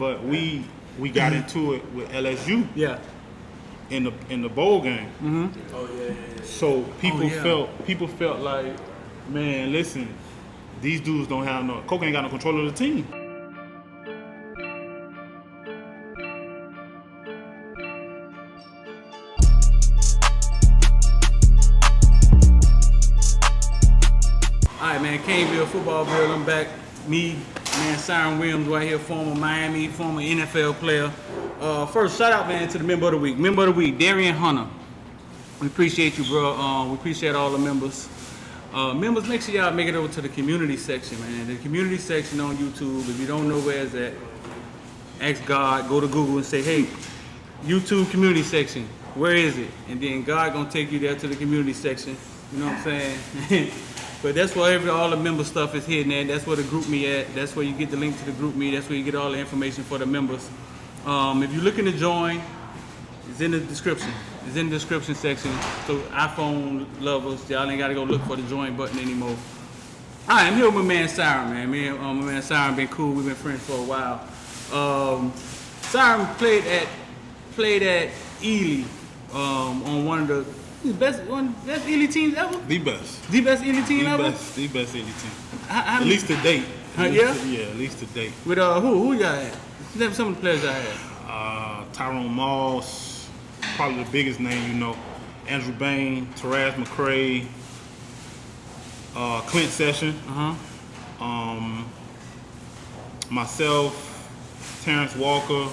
But we got into it with LSU. Yeah. In the bowl game. Mm-hmm. Oh yeah. So people felt like, man, listen, these dudes don't have Coaker ain't got no control of the team. All right, man, Caneville, Footballville, I'm back. Me, man, Cyrim Wimbs right here, former Miami, former NFL player. First, shout out, man, to the member of the week. Member of the week, Darian Hunter. We appreciate you, bro. We appreciate all the members. Members, make sure y'all make it over to the community section, man. The community section on YouTube. If you don't know where it's at, ask God, go to Google and say, hey, YouTube community section, where is it? And then God gonna take you there to the community section. You know what I'm saying? But that's where all the member stuff is hidden at. That's where the group me at. That's where you get the link to the group me. That's where you get all the information for the members. If you're looking to join, it's in the description. It's in the description section. So iPhone lovers, y'all ain't gotta go look for the join button anymore. All right, I'm here with my man Cyrim, man. Me and my man Cyrim been cool. We've been friends for a while. Cyrim played at ELY on one of the best ELY teams ever. The best ELY team ever. The best ELY team. At least to date. Yeah, at least to date. With who y'all had? Some of the players I had. Tyrone Moss, probably the biggest name you know. Andrew Bain, Taraz McCray, Clint Session, myself, Terrence Walker,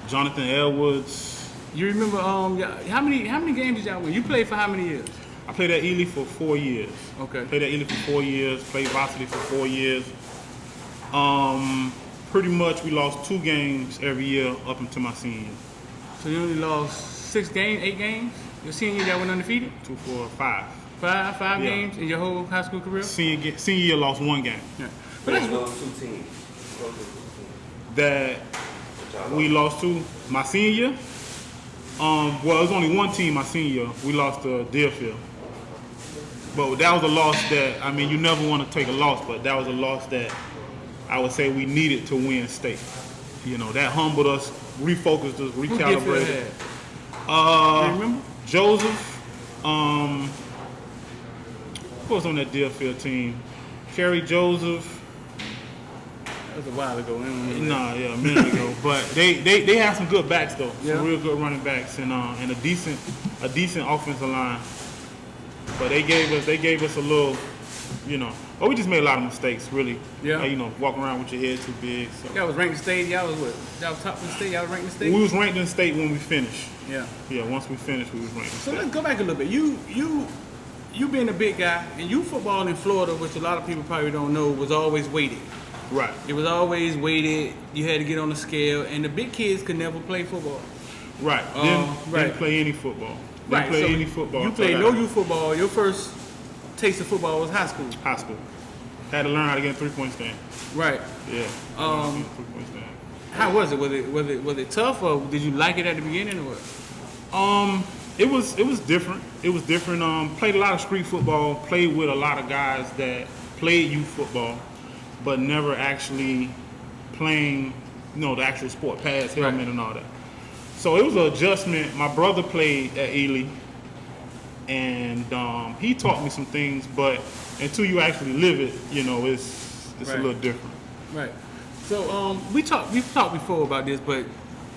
Jonathan Edwards. You remember how many games did y'all win? You played for how many years? I played at ELY for 4 years. Okay. Played at ELY for 4 years. Played varsity for 4 years. Pretty much we lost 2 games every year up until my senior year. So you only lost 8 games? Your senior year y'all went undefeated? 2, 4, 5. Five games in your whole high school career? Senior year lost 1 game. Yeah. But that's those 2 teams. That we lost to my senior year. Well, it was only 1 team my senior year. We lost to Deerfield. But that was a loss that, I mean, you never want to take a loss, but that was a loss that I would say we needed to win state. You know, that humbled us, refocused us, recalibrated. You remember? Joseph, who was on that Deerfield team? Kerry Joseph. That was a while ago. A minute ago. But they had some good backs though. Yeah. Some real good running backs and a decent offensive line. But they gave us a little, you know. Oh, we just made a lot of mistakes, really. Yeah. You know, walking around with your head too big. So. Y'all was ranked in state. Y'all was what? Y'all was top in the state. Y'all was ranked in state. We was ranked in state when we finished. Yeah. Yeah. Once we finished, we was ranked in So state. let's go back a little bit. You being a big guy, and you football in Florida, which a lot of people probably don't know, was always weighted. Right. It was always weighted. You had to get on the scale, and the big kids could never play football. Right. Didn't play any football. Didn't play any football. You played no youth football. Your first taste of football was high school. High school. Had to learn how to get a 3-point stand. Right. Yeah. 3-point stand. How was it? Was it tough, or did you like it at the beginning, or what? It was different. It was different. Played a lot of street football. Played with a lot of guys that played youth football, but never actually playing, you know, the actual sport, pads, helmet, and all that. So it was an adjustment. My brother played at ELY, and he taught me some things, but until you actually live it, you know, it's a little different. Right. So we've talked before about this, but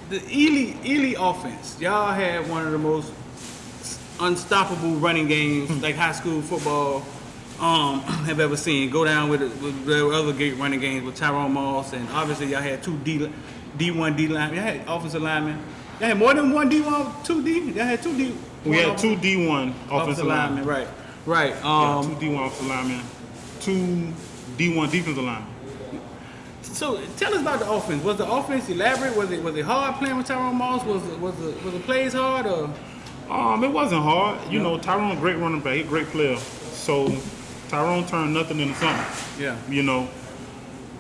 the ELY offense, y'all had one of the most unstoppable running games like high school football have ever seen. Go down with the other great running games with Tyrone Moss, and obviously y'all had 2 D1 D linemen. Y'all had offensive linemen. Y'all had more than 1 D1, 2 D. Y'all had 2 D. We had 2 D1 offensive linemen. Right. 2 D1 offensive linemen, 2 D1 defensive linemen. So tell us about the offense. Was the offense elaborate? Was it hard playing with Tyrone Moss? Was the plays hard or? It wasn't hard. You know, Tyrone, great running back, he's a great player. So Tyrone turned nothing into something. Yeah. You know.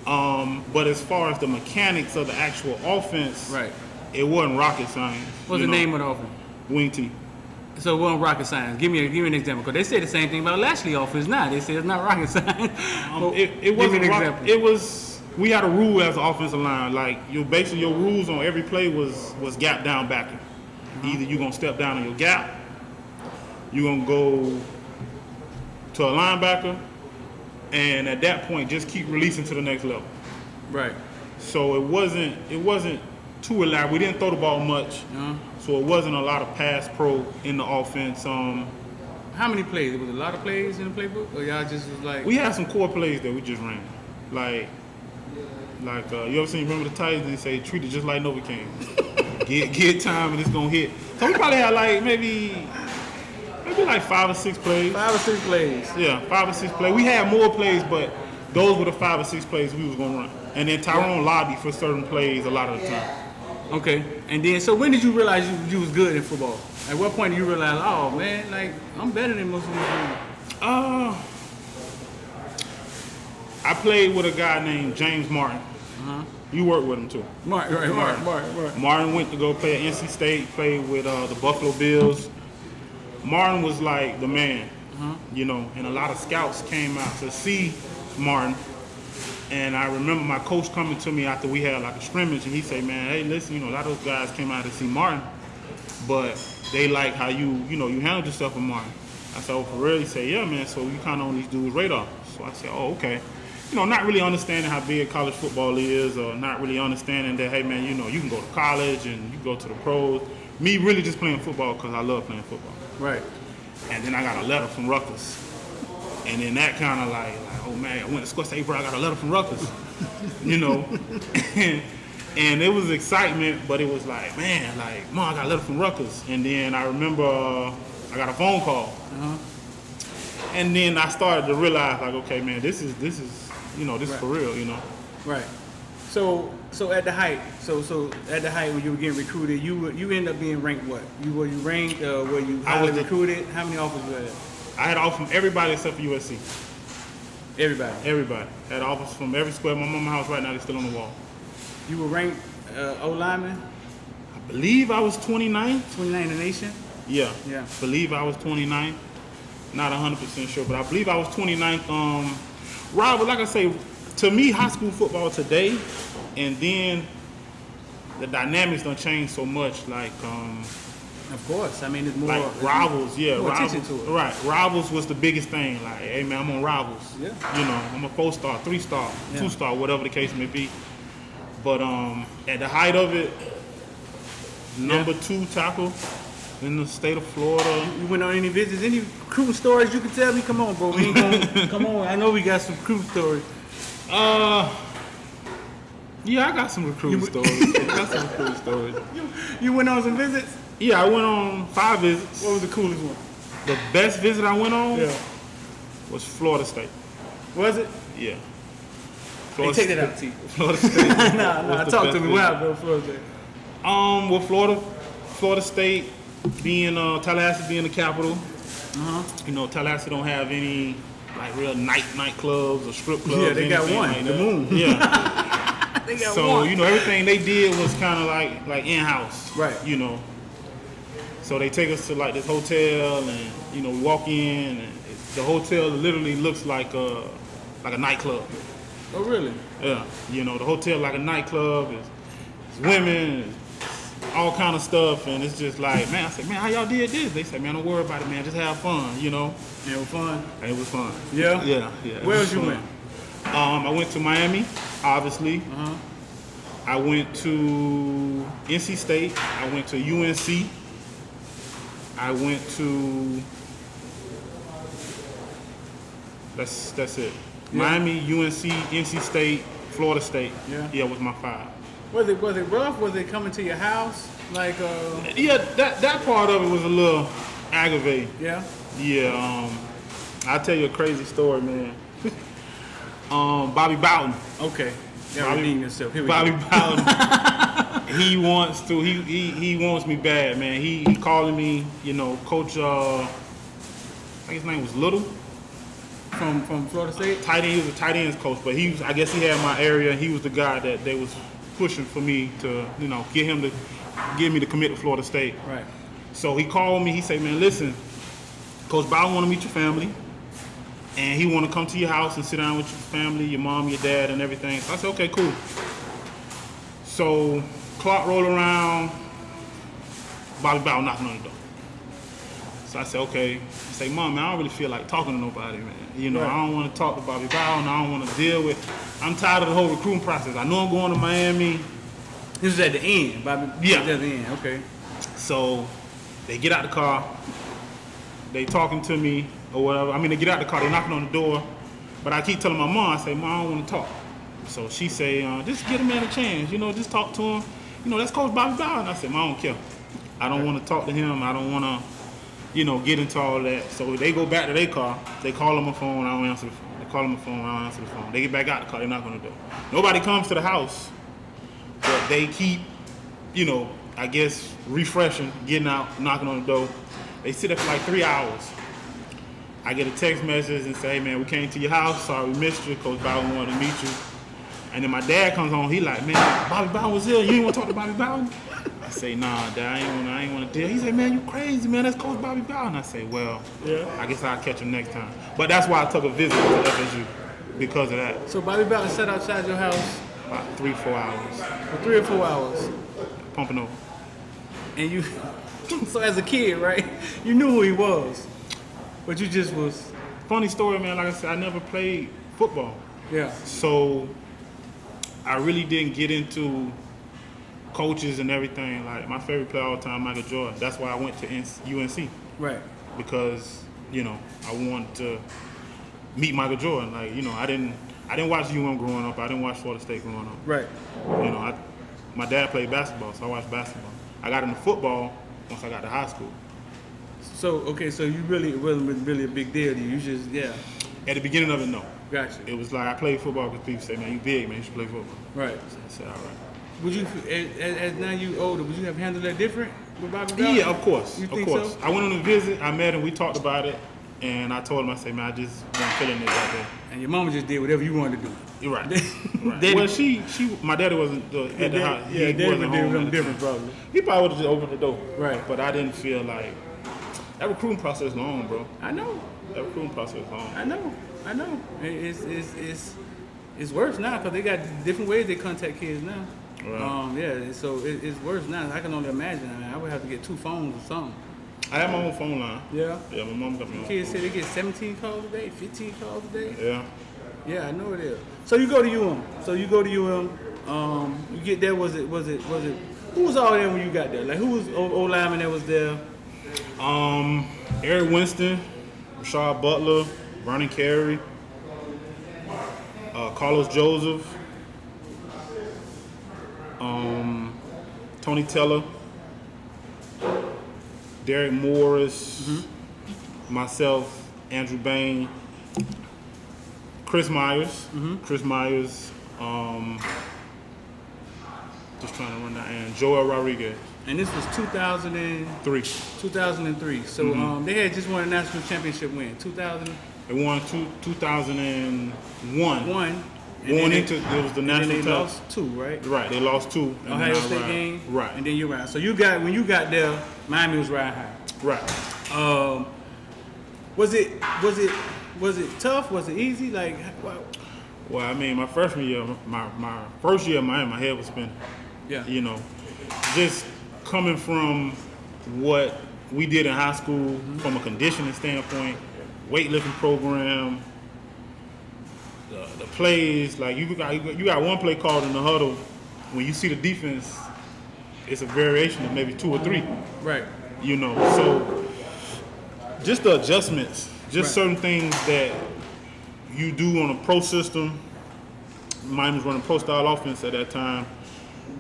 But as far as the mechanics of the actual offense, right, it wasn't rocket science. What's the name of the offense? Wing T. So it wasn't rocket science. Give me an example, because they say the same thing about Lashley offense now. They say it's not rocket science. It wasn't rocket. It was we had a rule as an offensive line. Like basically your rules on every play was gap down backing. Either you're gonna step down on your gap, you're gonna go to a linebacker, and at that point just keep releasing to the next level. Right. So it wasn't too elaborate. We didn't throw the ball much, so it wasn't a lot of pass pro in the offense. How many plays? Was there a lot of plays in the playbook, or y'all just was like? We had some core plays that we just ran, like you ever remember the Titans? They say treat it just like Novocaine. get time and it's gonna hit. So we probably had like maybe like 5 or 6 plays. 5 or 6 plays. Yeah, 5 or 6 plays. We had more plays, but those were the 5 or 6 plays we was gonna run. And then Tyrone lobbied for certain plays a lot of the time. Okay. And then, so when did you realize you was good in football? At what point did you realize, oh man, like I'm better than most of these people? I played with a guy named James Martin. You worked with him too. Martin. Martin went to go play at NC State, played with the Buffalo Bills. Martin was like the man, you know, and a lot of scouts came out to see Martin. And I remember my coach coming to me after we had like a scrimmage, and he said, man, hey, listen, you know, a lot of those guys came out to see Martin, but they like how you handled yourself with Martin. I said, oh, for real? He said, yeah, man, so you kind of on these dudes' radar. So I said, oh, okay. You know, not really understanding how big college football is, or not really understanding that, hey, man, you know, you can go to college and you can go to the pros. Me really just playing football because I love playing football. Right. And then I got a letter from Rutgers. And then that kind of like, oh, man, I went to school, say, bro, I got a letter from Rutgers. You know? And it was excitement, but it was like, man, like, Mom, I got a letter from Rutgers. And then I remember I got a phone call. And then I started to realize, like, okay, man, this is you know, this is for real, you know. Right. So at the height, so at the height when you were getting recruited, you ended up being ranked what? Were you ranked? Were you highly recruited? How many offers were there? I had offers from everybody except for USC. Everybody. Everybody had offers from every square. My mama's house right now, they're still on the wall. You were ranked O lineman? I believe I was 29. 29 in the nation? Yeah. Yeah. I believe I was 29. Not 100% sure, but I believe I was 29th. Rob, but like I say, to me, high school football today, and then the dynamics don't change so much. Like, of course. I mean, it's more like Rivals, yeah, more Rivals, attention to it. right? Rivals was the biggest thing. Like, hey man, I'm on Rivals. Yeah. You know, I'm a 4-star, 3-star, 2-star, whatever the case may be. But at the height of it, number 2 tackle in the state of Florida. You went on any visits? Any recruiting stories you can tell me? Come on, bro. We ain't gonna, come on. I know we got some recruiting stories. Yeah, I got some recruiting stories. You went on some visits? Yeah, I went on 5 visits. What was the coolest one? The best visit I went on was Florida State. Was it? Yeah. Hey, take that out, T. Florida State. Nah, talk to me. What happened, Florida State? With Florida State being Tallahassee being the capital. You know, Tallahassee don't have any like real nightclubs or strip clubs. Yeah, they got one, like the Moon. Yeah. They got so one. you know, everything they did was kind of like in-house. Right. You know. So they take us to like this hotel, and you know, we walk in, and the hotel literally looks like a nightclub. Oh, really? Yeah. You know, the hotel like a nightclub. It's women, all kind of stuff, and it's just like, man, I said, man, how y'all did this? They said, man, don't worry about it, man, just have fun, you know. It was fun. And it was fun. Yeah? Yeah. Where else you went? I went to Miami, obviously. I went to NC State. I went to UNC. I went to. That's it. Yeah. Miami, UNC, NC State, Florida State. Yeah. Was my 5. Was it rough? Was it coming to your house? Like Yeah, that part of it was a little aggravating. Yeah. Yeah. I'll tell you a crazy story, man. Bobby Bowden. Okay. Yeah, redeem yourself. Here we Bobby go. Bowden. He wants me bad, man. He calling me, you know, Coach. I think his name was Little. From Florida State. Tight end. He was a tight ends coach, but I guess he had my area. He was the guy that they was pushing for me to, you know, get me to commit to Florida State. Right. So he called me. He said, man, listen, Coach Bowden want to meet your family. and he want to come to your house and sit down with your family, your mom, your dad, and everything. So I said, okay, cool. So clock roll around, Bobby Bow knocking on the door. So I said, okay. I say, Mom, man, I don't really feel like talking to nobody, man. You know, I don't want to talk to Bobby Bow, and I don't want to deal with. I'm tired of the whole recruiting process. I know I'm going to Miami. This was at the end, Bobby. Yeah. At the end, okay. So they get out the car, they talking to me or whatever. I mean, they get out the car, they knocking on the door, but I keep telling my mom, I say, Mom, I don't want to talk. So she say, just give the man a chance, you know, just talk to him. You know, that's Coach Bobby Bow. And I said, Mom, I don't care. I don't want to talk to him. I don't want to, you know, get into all that. So they go back to their car, they call him a phone, I don't answer the phone. They call him a phone, I don't answer the phone. They get back out the car, they knock on the door. Nobody comes to the house, but they keep, you know, I guess refreshing, getting out, knocking on the door. They sit there for like 3 hours. I get a text message and say, hey man, we came to your house, sorry we missed you, Coach Bowen wanted to meet you. And then my dad comes home, he like, man, Bobby Bowen was here, you ain't want to talk to Bobby Bowen? I say, nah, Dad, I ain't want to deal. He say, man, you crazy, man, that's Coach Bobby Bowen. I say, well, I guess I'll catch him next time. But that's why I took a visit to FSU, because of that. So Bobby Bowen sat outside your house? About 3-4 hours. For 3 or 4 hours? Pumping over. And you, so as a kid, right, you knew who he was, but you just was. Funny story, man, like I said, I never played football. Yeah. So I really didn't get into coaches and everything. Like my favorite player all the time, Michael Jordan. That's why I went to UNC. Right. Because, you know, I wanted to meet Michael Jordan. Like, you know, I didn't watch UM growing up. I didn't watch Florida State growing up. Right. You know, my dad played basketball, so I watched basketball. I got into football once I got to high school. So, okay, so you really, it wasn't really a big deal to you. You just, yeah. At the beginning of it, no. Gotcha. It was like I played football because people say, man, you big, man, you should play football. Right. So I said, all right. Would you, as now you older, would you have handled that different with Bobby Bowen? Yeah, of course. You of think course. so? I went on a visit, I met him, we talked about it, and I told him, I said, man, I just wasn't feeling it out there. And your mama just did whatever you wanted to do. You're right. Right. Daddy, Well, my daddy wasn't at the house. Yeah, He Daddy wasn't would do home something at the different time. probably. He probably would have just opened the door. Right. But I didn't feel like that recruiting process long, bro. I know. That recruiting process long. I know. It's worse now because they got different ways they contact kids now. Right. Yeah, so it's worse now. I can only imagine. I mean, I would have to get 2 phones or something. I have my own phone line. Yeah. Yeah, my mom got me on. Kids say they get 17 calls a day, 15 calls a day. Yeah. Yeah, I know it is. So you go to UM. You get there. Was it? Who was all there when you got there? Like who was old lineman that was there? Eric Winston, Rashad Butler, Vernon Carey, Carlos Joseph, Tony Teller, Derek Morris, myself, Andrew Bain, Chris Myers, just trying to run that, and Joel Rodriguez. And this was 2003. 2003. So they had just won a national championship win. 2000. They won 2001. One. It was the national And then they title. lost 2, right? Right, they lost 2. and Ohio then I State ran. game. Right. And then you ran. So when you got there, Miami was riding high. Right. Was it tough? Was it easy? Like, Well, I mean, my freshman year, my first year in Miami, my head was spinning. yeah. You know, just coming from what we did in high school from a conditioning standpoint, weightlifting program, the plays, like you got one play called in the huddle. When you see the defense, it's a variation of maybe 2 or 3. Right. You know, so just the adjustments, just certain things that you do on a pro system. Mine was running pro style offense at that time.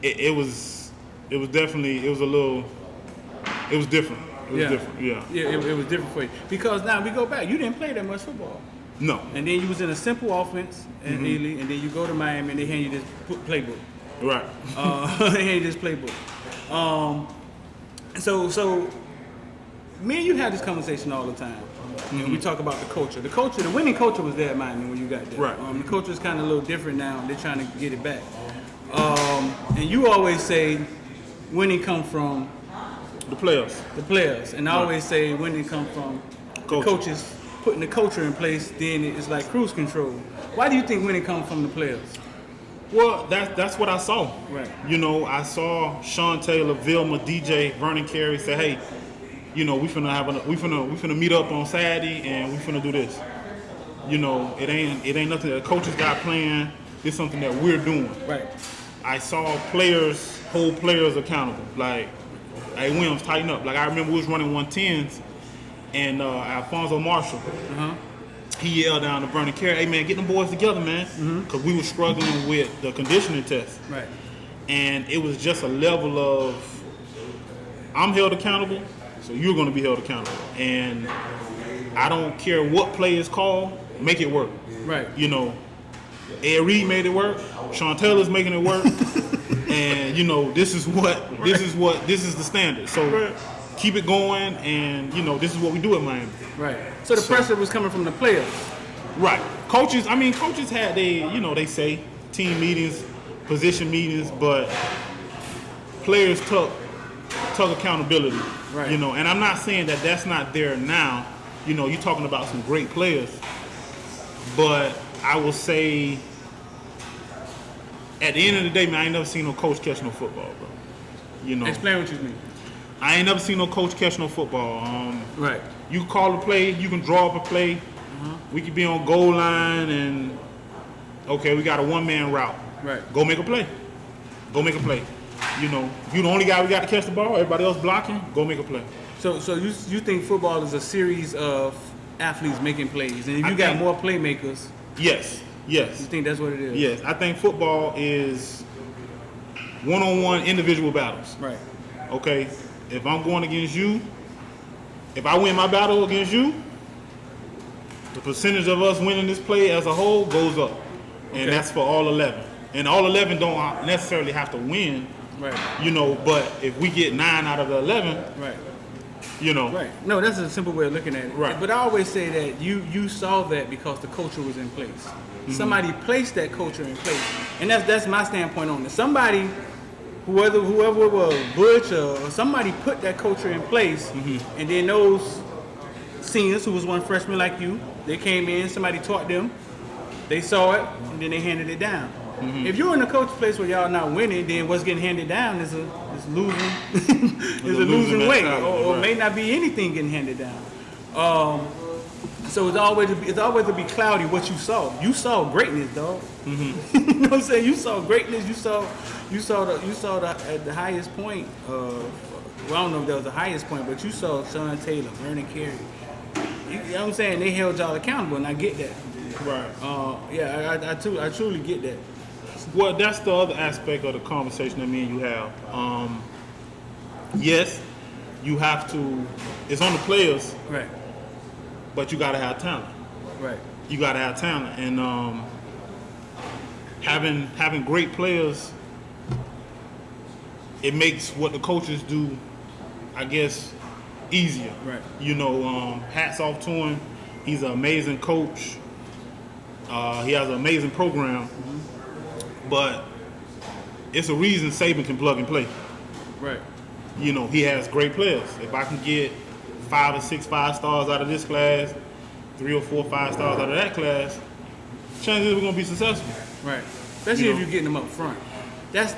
It was definitely it was different. It was different. Yeah. Yeah, it was different for you because now we go back. You didn't play that much football. No. And then you was in a simple offense in Ely, and then you go to Miami and they hand you this playbook. Right. They hand you this playbook. So me and you have this conversation all the time. And we talk about the culture. The winning culture was there at Miami when you got there. Right. The culture is kind of a little different now. They're trying to get it back. And you always say winning come from The players. the players, and I always say winning come from the coaches putting the culture in place, then it's like cruise control. Why do you think winning comes from the players? Well, that's what I saw. Right. You know, I saw Sean Taylor, Vilma, DJ, Vernon Carey say, "Hey, you know, we finna meet up on Saturday and we finna do this." You know, it ain't nothing that the coaches got planned. It's something that we're doing. Right. I saw players hold players accountable. Like, hey, Wimbs, tighten up. Like, I remember we was running 110s, and Alfonso Marshall, he yelled down to Vernon Carey, "Hey, man, get them boys together, man." Because we were struggling with the conditioning test. Right. And it was just a level of, I'm held accountable, so you're going to be held accountable. And I don't care what play is called, make it work. Right. You know, Ed Reed made it work. Sean Taylor's making it work. And you know, this is the standard. So keep it going, and you know, this is what we do at Miami. Right. So the pressure was coming from the players. Right. Coaches had they say team meetings, position meetings, but players took accountability. Right. You know, and I'm not saying that that's not there now. You know, you're talking about some great players, but I will say, at the end of the day, man, I ain't never seen no coach catch no football, bro. You know. Explain what you mean. I ain't never seen no coach catch no football. Right. You call a play, you can draw up a play. We could be on goal line and, okay, we got a one-man route. Right. Go make a play. Go make a play. You know, you the only guy we got to catch the ball. Everybody else blocking. Go make a play. So you think football is a series of athletes making plays, and if you got more playmakers, Yes. you think that's what it is? Yes. I think football is one-on-one individual battles. Right. Okay, if I'm going against you, if I win my battle against you, the percentage of us winning this play as a whole goes up. And that's for all 11. And all 11 don't necessarily have to win. Right. You know, but if we get 9 out of the 11, Right. you know. Right. No, that's a simple way of looking at it. Right. But I always say that you saw that because the culture was in place. Somebody placed that culture in place. And that's my standpoint on it. Somebody, whoever it was, Butch or somebody put that culture in place, and then those seniors who was one freshman like you, they came in, somebody taught them, they saw it, and then they handed it down. If you're in a coach place where y'all not winning, then what's getting handed down is losing is a losing way, or may not be anything getting handed down. So it's always to be cloudy what you saw. You saw greatness, dog. You know what I'm saying? You saw greatness. You saw at the highest point. Well, I don't know if that was the highest point, but you saw Sean Taylor, Vernon Carey. You know what I'm saying? They held y'all accountable, and I get that. Right. I truly get that. Well, that's the other aspect of the conversation that me and you have. Yes, you have to, it's on the players, Right. but you got to have talent. Right. You got to have talent. And having great players, it makes what the coaches do, I guess, easier. Right. You know, hats off to him. He's an amazing coach. He has an amazing program. But it's a reason Saban can plug and play. Right. You know, he has great players. If I can get 5 or 6 5-stars out of this class, 3 or 4 5-stars out of that class, chances we're gonna be successful. Right. Especially if you're getting them up front. If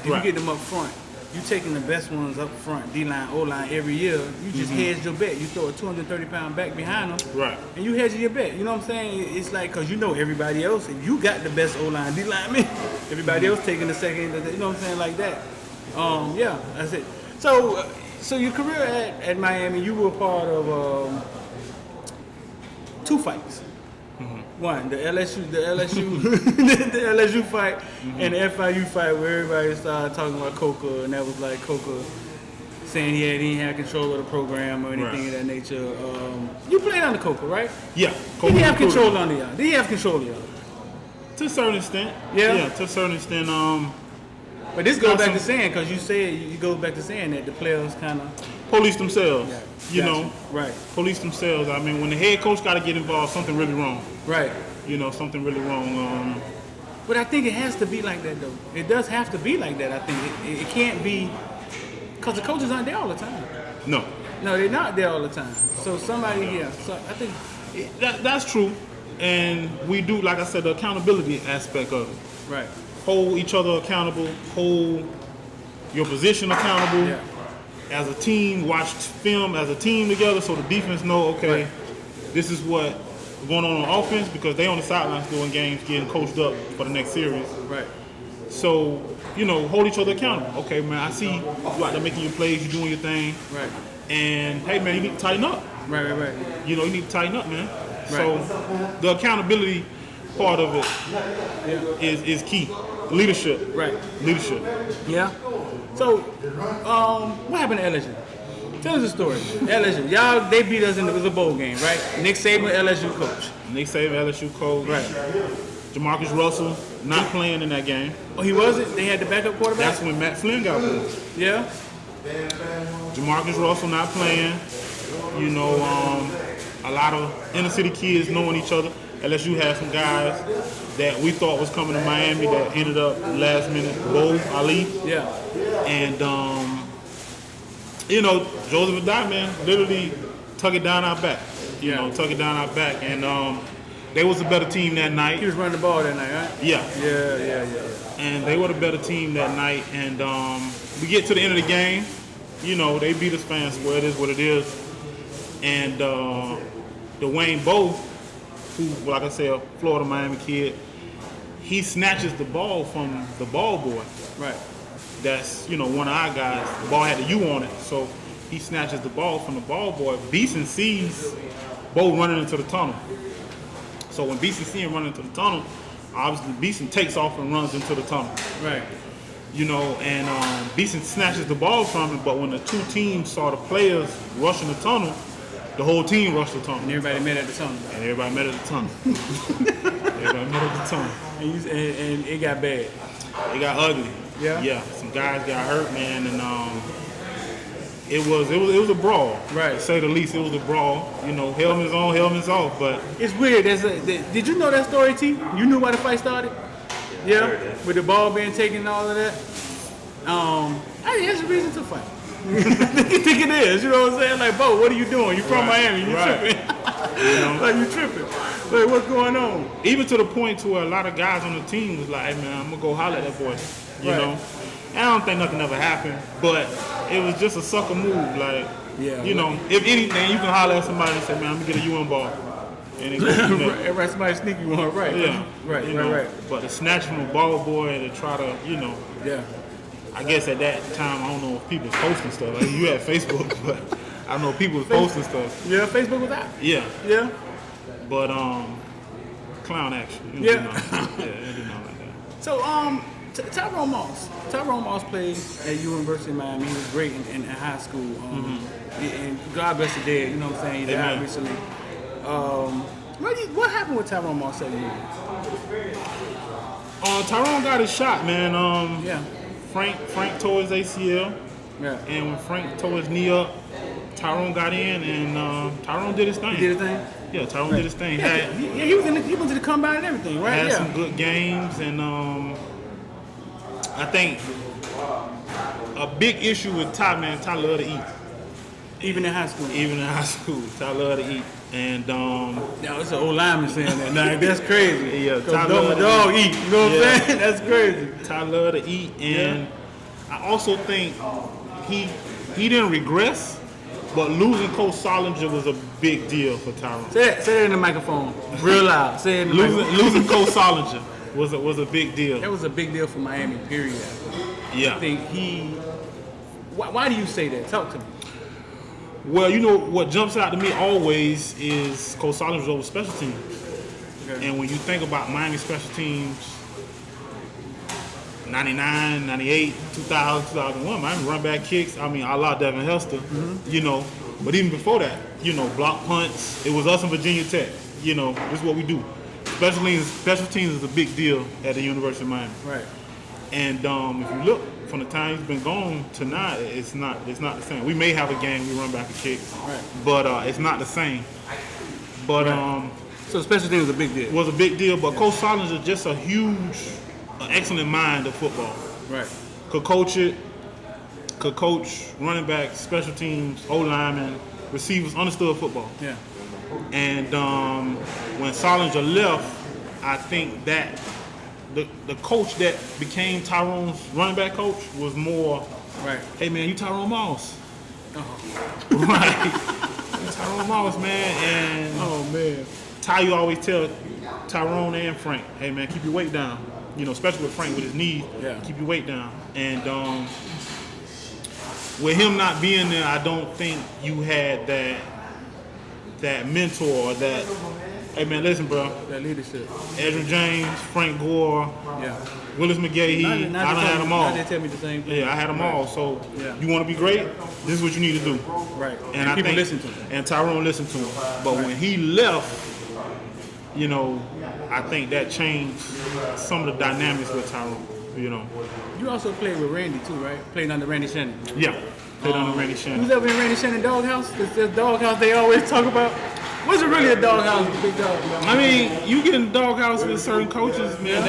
you get them up front, you taking the best ones up front, D-line, O-line every year, you just hedge your bet. You throw a 230-pound back behind them, Right. and you hedge your bet. You know what I'm saying? It's like, because you know everybody else, if you got the best O-line, D-line, everybody else taking the second, you know what I'm saying, like that. That's it. So your career at Miami, you were part of 2 fights. One, the LSU, the LSU fight, and the FIU fight, where everybody started talking about Coaker, and that was like Coaker saying he didn't have control of the program or anything of that nature. You played under Coaker, right? Yeah. Did he have control under y'all? Did he have control of y'all? To a certain extent. Yeah? To a certain extent. But this goes back to saying, because you go back to saying that the players kind of police themselves. Yeah. You Gotcha. know, Right. police themselves. I mean, when the head coach got to get involved, something really wrong. Right. You know, something really wrong. But I think it has to be like that, though. It does have to be like that, I think. It can't be, because the coaches aren't there all the time. No. No, they're not there all the time. So somebody, yeah. So I think That's true, and we do, like I said, the accountability aspect of it. right. Hold each other accountable. Hold your position accountable. Yeah. As a team, watch film as a team together, so the defense know, okay, Right. this is what going on offense, because they on the sidelines doing games, getting coached up for the next series. Right. So, hold each other accountable. Okay, man, I see you out there making your plays, you doing your thing, Right. and hey, man, you need to tighten up. Right. Right. You need to tighten up, man. So the accountability part of it is key. Leadership. Right. Leadership. Yeah. So, what happened to LSU? Tell us the story. LSU, y'all, they beat us in the bowl game, right? Nick Saban, LSU coach. Nick Saban, LSU coach. Right. Jamarcus Russell not playing in that game. Oh, he wasn't? They had the backup quarterback? That's when Matt Flynn got pulled. Yeah. Jamarcus Russell not playing. A lot of inner city kids knowing each other. LSU had some guys that we thought was coming to Miami that ended up last minute. Bo Ali. Yeah. And, Joseph Adai, man, literally tuck it down our back. Tuck it down our back. And they was a better team that night. He was running the ball that night, right? Yeah. Yeah. And they were the better team that night. And we get to the end of the game. They beat us fans square. It is what it is. And Dwayne Bowe, who, like I said, a Florida Miami kid, he snatches the ball from the ball boy. Right. That's, one of our guys. The ball had the U on it, so he snatches the ball from the ball boy. Beeson sees Bo running into the tunnel. So when Beeson sees him running into the tunnel, obviously Beeson takes off and runs into the tunnel. Right. And Beeson snatches the ball from him, but when the two teams saw the players rushing the tunnel, the whole team rushed the tunnel. And everybody met at the tunnel. And everybody met at the tunnel. And it got bad. It got ugly. Yeah? Yeah. Some guys got hurt, man, and it was a brawl. Right. To say the least, it was a brawl. Helmets on, helmets off, but It's weird. Did you know that story, T? You knew why the fight started? Yeah? With the ball being taken and all of that? I think that's a reason to fight. I think it is, you know what I'm saying? Like, Bo, what are you doing? You from Miami, you tripping. Like, you tripping. Like, what's going on? even to the point to where a lot of guys on the team was like, hey, man, I'm going to go holler at that boy. You know? And I don't think nothing ever happened, but it was just a sucker move. Like, if anything, you can holler at somebody and say, man, I'm going to get a UN ball. And it goes, Everybody, somebody sneaky one, right? Yeah. Right. But to snatch from a ball boy to try to, Yeah. I guess at that time, I don't know if people was posting stuff. Like, you had Facebook, but I don't know if people was posting stuff. Yeah, Facebook was out. Yeah. Yeah. But, clown action. Yeah. It did not like that. So, Tyrone Moss. Tyrone Moss played at University of Miami. He was great in high school. And God bless the dead, you know what I'm saying? He died Amen. recently. What happened with Tyrone Moss that year? Tyrone got his shot, man. Yeah. Frank tore his ACL. Yeah. And when Frank tore his knee up, Tyrone got in, and Tyrone did his thing. He did his thing? Yeah, Tyrone did his thing. Yeah, he went to the combine and everything, right? Had some good games, and I think a big issue with Ty, man, Ty love to eat. Even in high school. Even in high school, Ty love to eat. And Now it's an old lineman saying that. Nah, that's crazy. Yeah, Ty Cause love to dog eat. You know what I'm saying? That's crazy. Ty love to eat, and I also think he didn't regress, but losing Coach Solinger was a big deal for Tyrone. Say that in the microphone, real loud. Say it in the microphone. Losing Coach Solinger was a big deal. That was a big deal for Miami. Period. Yeah. I think Why do you say that? Talk to me. Well, what jumps out to me always is Coach Solinger over special teams. Okay. And when you think about Miami special teams, 99, 98, 2000, 2001, Miami run back kicks. I mean, a la Devin Hester, But even before that, block punts. It was us and Virginia Tech. This is what we do. Special teams is a big deal at the University of Miami. Right. And if you look from the time he's been gone to now, it's not the same. We may have a game we run back a kick, right, but it's not the same. But so special teams was a big deal. It was a big deal, but Coach Solinger is just a huge, excellent mind of football. Right. Could coach it. could coach running backs, special teams, O-linemen, receivers, understood football. Yeah. And when Solinger left, I think that the coach that became Tyrone's running back coach was more, Right. hey man, you Tyrone Moss. Uh-huh. Right. You Tyrone Moss, man. And Oh man. Ty, you always tell Tyrone and Frank, hey man, keep your weight down. You know, especially with Frank with his knees, keep your weight down. And with him not being there, I don't think you had that mentor or that, hey man, listen, bro. That leadership. Edrin James, Frank Gore, Yeah. Willis McGahee, I done had them all. Now they tell me the same thing. Yeah, I had them all. So Yeah. you want to be great, this is what you need to do. Right. And I people think, listen to him. And Tyrone listened to him. But when he left, you know, I think that changed some of the dynamics with Tyrone, you know. You also played with Randy too, right? Played under Randy Shannon. Yeah, played under Randy Shannon. Who's ever in Randy Shannon doghouse? The doghouse they always talk about. Was it really a doghouse, big dog? I mean, you get in the doghouse with certain coaches, man.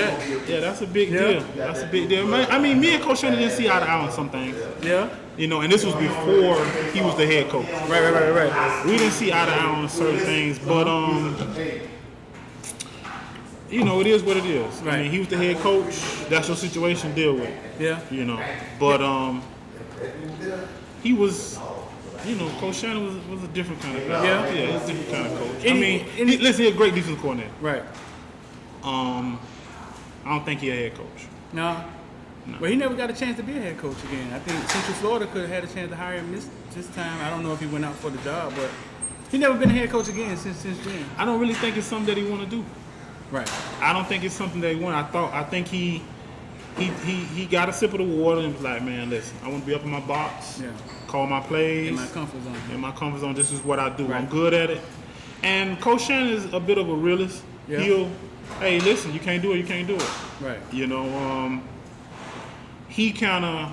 That's a big deal. That's a big deal. Man, I mean, me and Coach Shannon didn't see eye to eye on some things. Yeah. You know, and this was before he was the head coach. Right. We didn't see eye to eye on certain things, but you know, it is what it is. Right. I mean, he was the head coach. That's your situation. Deal with it. Yeah. You know, but he was. You know, Coach Shannon was a different kind of guy. Yeah? Yeah, he's a different kind of coach. Any- Listen, he's a great defensive coordinator. Right. I don't think he's a head coach. No. Well, he never got a chance to be a head coach again. I think Central Florida could have had a chance to hire him this time. I don't know if he went out for the job, but he never been a head coach again since then. I don't really think it's something that he want to do. Right. I don't think it's something that he want. I think he got a sip of the water and was like, man, listen, I want to be up in my box, Yeah. call my plays. In my comfort zone. In my comfort zone, this is what I do. Right. I'm good at it. And Coach Shannon is a bit of a realist. Yeah. Hey, listen, you can't do it, you can't do it. Right. You know, he kind of,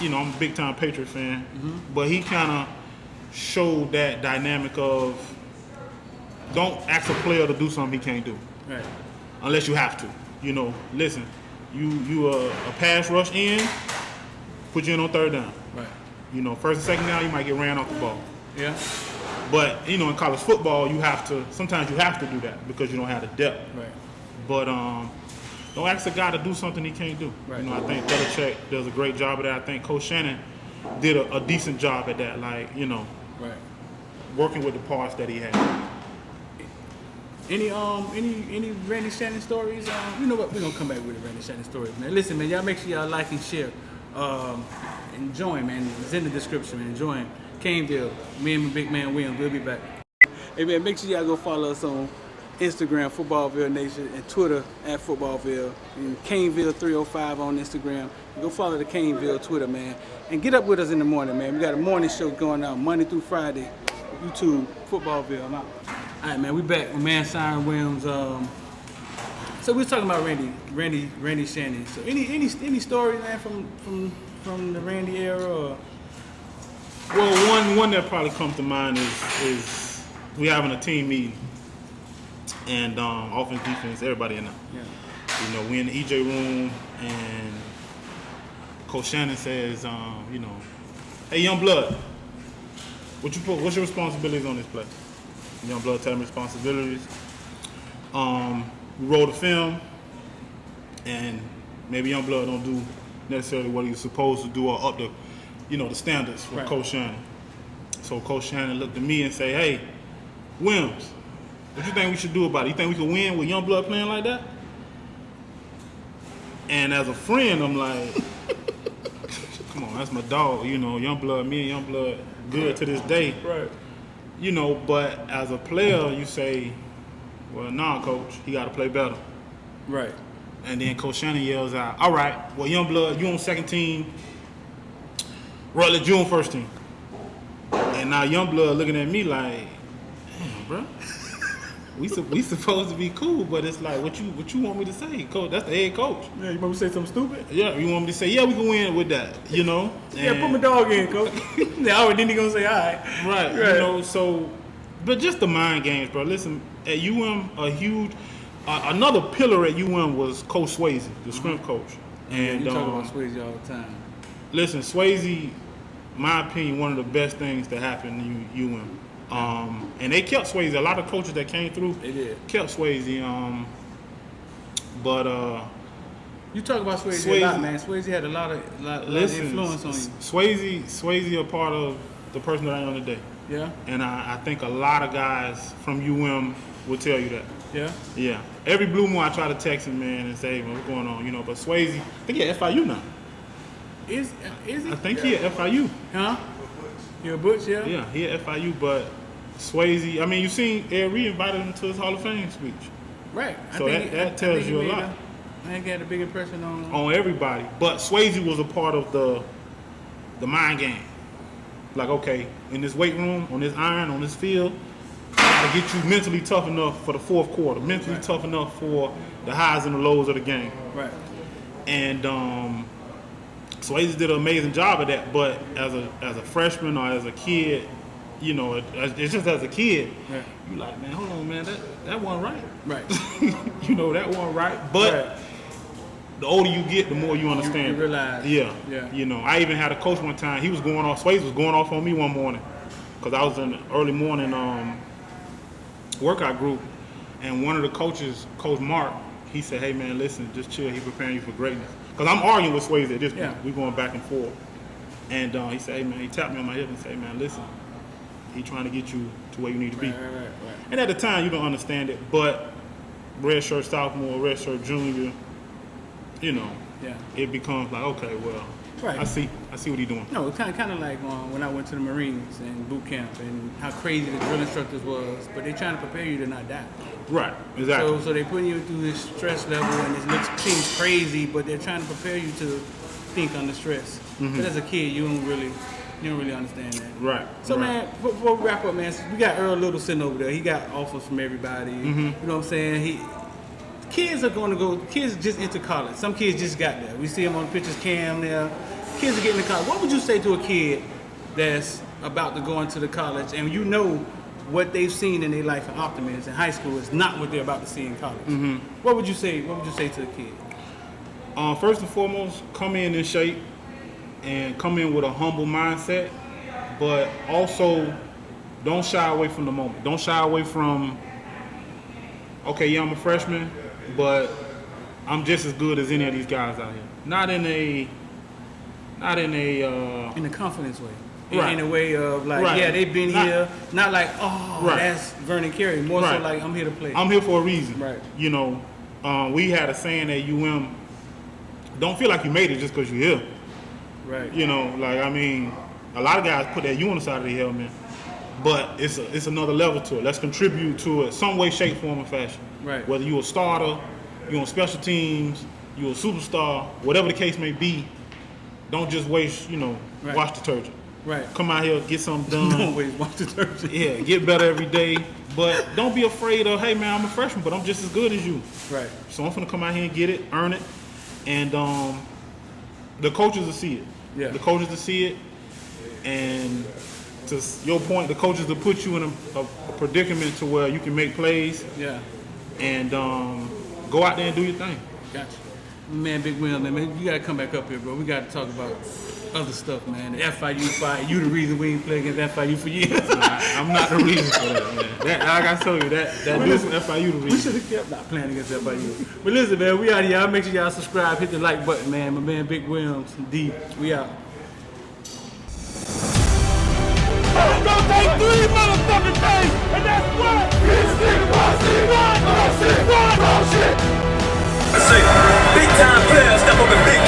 you know, I'm a big time Patriot fan, but he kind of showed that dynamic of don't ask a player to do something he can't do. Right. Unless you have to. You know, listen, you a pass rush in, put you in on third down. Right. You know, first and second down, you might get ran off the ball. Yeah. But, you know, in college football, sometimes you have to do that because you don't have the depth. Right. But don't ask a guy to do something he can't do. Right. You know, I think Belichick does a great job of that. I think Coach Shannon did a decent job at that, like, you know, Right. working with the parts that he had. Any Randy Shannon stories? You know what? We're gonna come back with the Randy Shannon stories, man. Listen, man, y'all make sure y'all like and share. And join, man. It's in the description, man. Join Caneville. Me and my big man Williams. We'll be back. Hey man, make sure y'all go follow us on Instagram, Footballville Nation, and Twitter at Footballville, and Caneville 305 on Instagram. Go follow the Caneville Twitter, man. And get up with us in the morning, man. We got a morning show going out Monday through Friday. YouTube, Footballville. I'm out. All right, man. We back with man Cyrim Wimbs. So we was talking about Randy Shannon. So any stories, man, from the Randy era? Or? Well, one that probably comes to mind is we having a team meeting, and offense, defense, everybody in there. Yeah. You know, we in the EJ room, and Coach Shannon says, you know, hey, young blood, what's your responsibilities on this play? Young blood, tell him responsibilities. We roll the film, and maybe young blood don't do necessarily what he's supposed to do or up the, you know, the standards for Right. Coach Shannon. So Coach Shannon looked at me and say, hey, Wimbs, what you think we should do about it? You think we can win with young blood playing like that? And as a friend, I'm like, come on, that's my dog. You know, young blood, me and young blood, good to this day. Right. You know, but as a player, you say, well, nah, coach, he got to play better. Right. And then Coach Shannon yells out, all right, well, young blood, you on second team, Rutledge, you on first team. And now young blood looking at me like, damn, bro, we supposed to be cool, but it's like, what you want me to say, coach? That's the head coach. Yeah, you want me to say something stupid? Yeah, you want me to say, yeah, we can win with that, you know? Yeah, put my dog in, coach. Then he gonna say, all right. Right, you know, so, but just the mind games, bro. Listen, at UM, a huge, another pillar at UM was Coach Swayze, the scrim coach. And You talk about Swayze all the time. Listen, Swayze, my opinion, one of the best things that happened to UM. And they kept Swayze. A lot of coaches that came through, They did. kept Swayze. But You talk about Swayze a lot, man. Swayze had a lot of influence on you. Swayze a part of the person that I am today. Yeah, And I think a lot of guys from UM will tell you that. yeah. Yeah. Every blue moon I try to text him, man, and say, hey, man, what's going on? You know, but Swayze, I think he at FIU now. Is he? I think he at FIU. Huh? You're a Butch, yeah? Yeah, he at FIU, but Swayze, I mean, you seen Ed Reed invited him to his Hall of Fame speech. Right. So that tells you a lot. I think he had a big impression On everybody. But Swayze was a part of the mind game. Like, okay, in this weight room, on this iron, on this field, I gotta get you mentally tough enough for the fourth quarter, mentally tough enough for the highs and the lows of the game. Right. And Swayze did an amazing job of that. But as a freshman or as a kid, you know, it's just as a kid, Right. you like, man, hold on, man, that wasn't right. Right. You know, that wasn't right. But Right. the older you get, the more you understand. You realize. Yeah. Yeah. You know, I even had a coach one time. He was going off. Swayze was going off on me one morning because I was in the early morning workout group, and one of the coaches, Coach Mark, he said, "Hey man, listen, just chill. He preparing you for greatness." Because I'm arguing with Swayze at this point. Yeah. We going back and forth, and he said, "Hey man," he tapped me on my hip and said, "Hey man, listen, he trying to get you to where you need to be." Right. And at the time, you don't understand it, but red shirt sophomore, red shirt junior, you know, Yeah. it becomes like, okay, well, Right. I see what he's doing. No, it's kind of like when I went to the Marines and boot camp and how crazy the drill instructors was, but they're trying to prepare you to not die. Right, exactly. So they're putting you through this stress level, and it seems crazy, but they're trying to prepare you to think under stress. But as a kid, you don't really understand that. Right. So right. man, before we wrap up, man, we got Earl Little sitting over there. He got offers from everybody. You know what I'm saying? Kids are going to go. Kids just into college. Some kids just got there. We see them on the pictures, Cam there. Kids are getting to college. What would you say to a kid that's about to go into the college, and you know what they've seen in their life in Optimist in high school is not what they're about to see in college? What would you say? What would you say to a kid? First and foremost, come in shape and come in with a humble mindset, but also don't shy away from the moment. Don't shy away from, okay, yeah, I'm a freshman, but I'm just as good as any of these guys out here. Not in a In a confidence way. Right. In a way of like, Right. yeah, they've been here. Not like, oh, Right. that's Vernon Carey. More so Right. like, I'm here to play. I'm here for a reason. Right. You know, we had a saying at UM, don't feel like you made it just because you're here. Right. You know, like, I mean, a lot of guys put that U on the side of their helmet, but it's another level to it. Let's contribute to it some way, shape, form, and fashion. Right. Whether you're a starter, you're on special teams, you're a superstar, whatever the case may be, don't just waste, Right. wash detergent. Right. Come out here, get something done. Don't always watch the detergent. Yeah, get better every day. But don't be afraid of, hey man, I'm a freshman, but I'm just as good as you. Right. So I'm gonna come out here and get it, earn it, and the coaches will see it. Yeah. The coaches will see it, and to your point, the coaches will put you in a predicament to where you can make plays Yeah. and go out there and do your thing. Gotcha. Man, Big Will, man, you gotta come back up here, bro. We gotta talk about other stuff, man. The FIU fight. You the reason we ain't played against FIU for years. I'm not the reason for that, man. Like I told you, that dude from FIU the We reason. should have kept not playing against FIU. But listen, man, we out here. Y'all make sure y'all subscribe, hit the like button, man. My man, Big Williams, D. We out. It's gonna take 3 motherfucking days, and that's what? This nigga wants it. One shit. I say, big time players step up in big